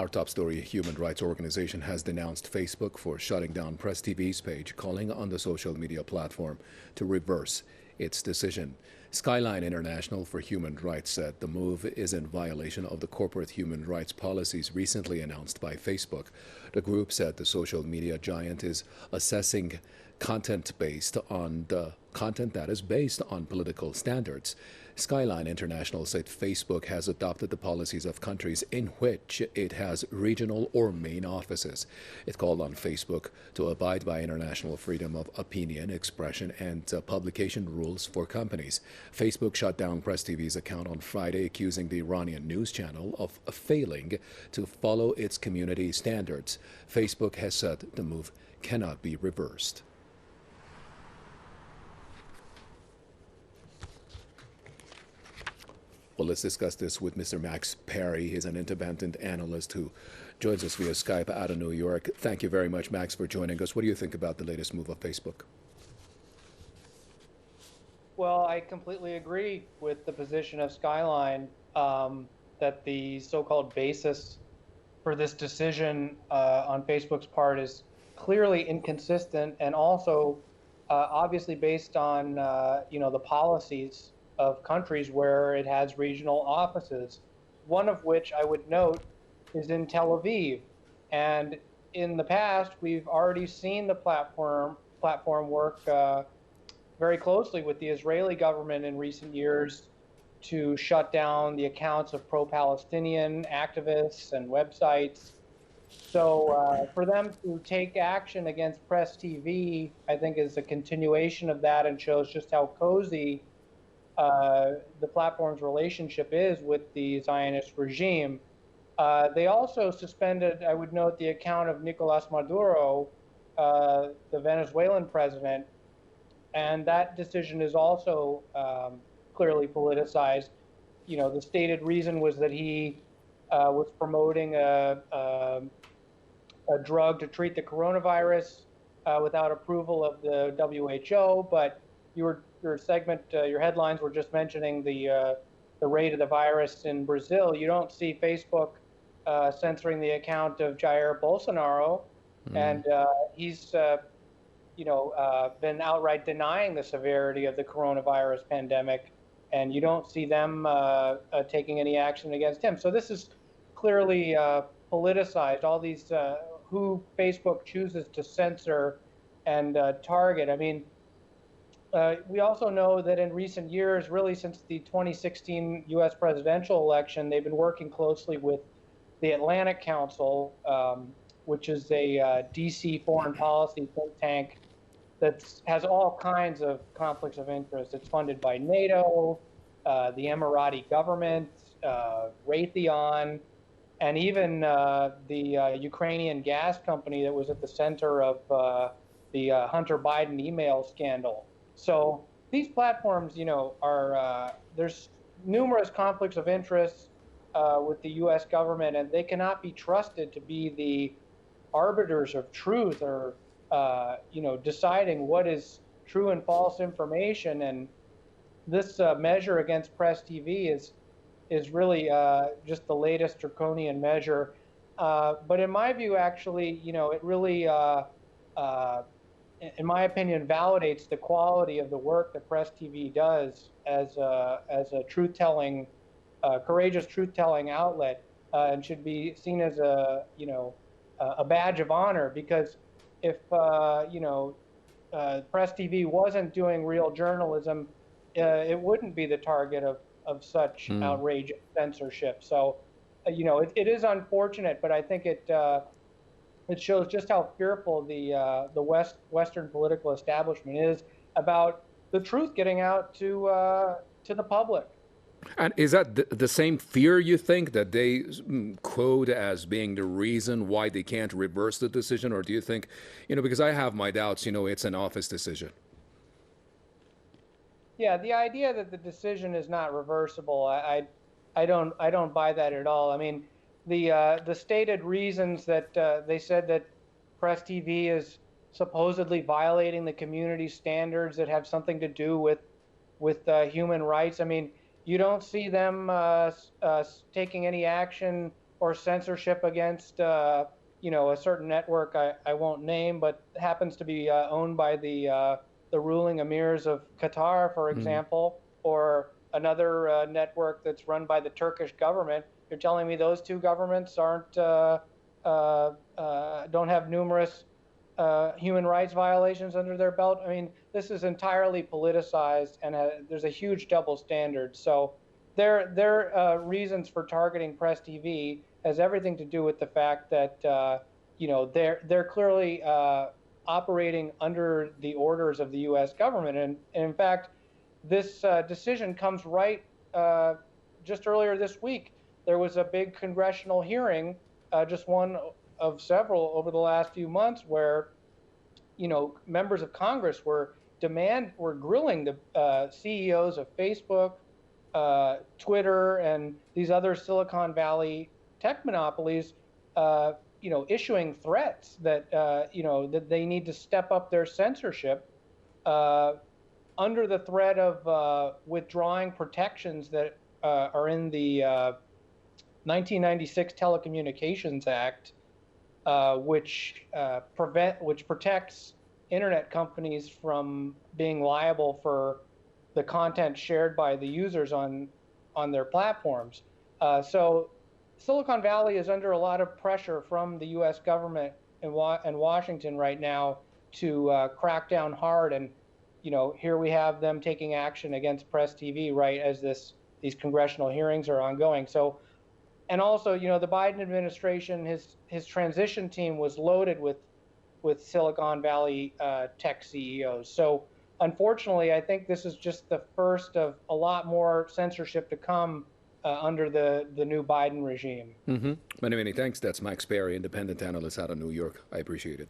Our top story: a human rights organization has denounced Facebook for shutting down Press TV's page, calling on the social media platform to reverse its decision. Skyline International for Human Rights said the move is in violation of the corporate human rights policies recently announced by Facebook. The group said the social media giant is assessing content that is based on political standards. Skyline International said Facebook has adopted the policies of countries in which it has regional or main offices. It called on Facebook to abide by international freedom of opinion, expression, and publication rules for companies. Facebook shut down Press TV's account on Friday, accusing the Iranian news channel of failing to follow its community standards. Facebook has said the move cannot be reversed. Well, let's discuss this with Mr. Max Parry. He's an independent analyst who joins us via Skype out of New York. Thank you very much, Max, for joining us. What do you think about the latest move of Facebook? Well, I completely agree with the position of Skyline that the so-called basis for this decision on Facebook's part is clearly inconsistent and also obviously based on the policies of countries where it has regional offices, one of which I would note is in Tel Aviv. And in the past, we've already seen the platform work very closely with the Israeli government in recent years to shut down the accounts of pro-Palestinian activists and websites. So for them to take action against Press TV, I think is a continuation of that and shows just how cozy the platform's relationship is with the Zionist regime. They also suspended, I would note, the account of Nicolas Maduro, the Venezuelan president, and that decision is also clearly politicized. You know, the stated reason was that he was promoting a drug to treat the coronavirus without approval of the WHO, but your segment, your headlines were just mentioning the rate of the virus in Brazil. You don't see Facebook censoring the account of Jair Bolsonaro, and he's been outright denying the severity of the coronavirus pandemic, and you don't see them taking any action against him. So this is clearly politicized. All these who Facebook chooses to censor and target. I mean, we also know that in recent years, really since the 2016 U.S. presidential election, they've been working closely with the Atlantic Council, which is a D.C. foreign policy think tank that has all kinds of conflicts of interest. It's funded by NATO, the Emirati government, Raytheon, and even the Ukrainian gas company that was at the center of the Hunter Biden email scandal. So these platforms, there's numerous conflicts of interest with the U.S. government, and they cannot be trusted to be the arbiters of truth or, deciding what is true and false information. And this measure against Press TV is really just the latest draconian measure. But in my view, actually, it really, in my opinion, validates the quality of the work that Press TV does as a truth-telling, courageous truth-telling outlet, and should be seen as a badge of honor. Because if Press TV wasn't doing real journalism, it wouldn't be the target of such outrageous censorship. So, it is unfortunate, but I think it shows just how fearful the Western political establishment is about the truth getting out to the public. And is that the same fear, you think, that they quote as being the reason why they can't reverse the decision? Or do you think, because I have my doubts, it's an office decision? Yeah, the idea that the decision is not reversible, I don't buy that at all. I mean, the stated reasons that they said that Press TV is supposedly violating the community standards that have something to do with human rights. I mean, you don't see them taking any action or censorship against a certain network I won't name, but happens to be owned by the ruling emirs of Qatar, for Mm. example, or another network that's run by the Turkish government. You're telling me those two governments aren't don't have numerous human rights violations under their belt? I mean, this is entirely politicized, and there's a huge double standard. So their reasons for targeting Press TV has everything to do with the fact that they're clearly operating under the orders of the U.S. government, and in fact, this decision comes right just earlier this week. There was a big congressional hearing, just one of several over the last few months, where members of Congress were grilling the CEOs of Facebook, Twitter, and these other Silicon Valley tech monopolies, issuing threats that that they need to step up their censorship under the threat of withdrawing protections that are in the 1996 Telecommunications Act, which protects internet companies from being liable for the content shared by the users on their platforms. So Silicon Valley is under a lot of pressure from the U.S. government and Washington right now to crack down hard. And here we have them taking action against Press TV right as these congressional hearings are ongoing. So, and also, the Biden administration, his transition team was loaded with Silicon Valley tech CEOs. So, unfortunately, I think this is just the first of a lot more censorship to come under the new Biden regime. Mm-hmm. Many thanks. That's Max Parry, independent analyst out of New York. I appreciate it.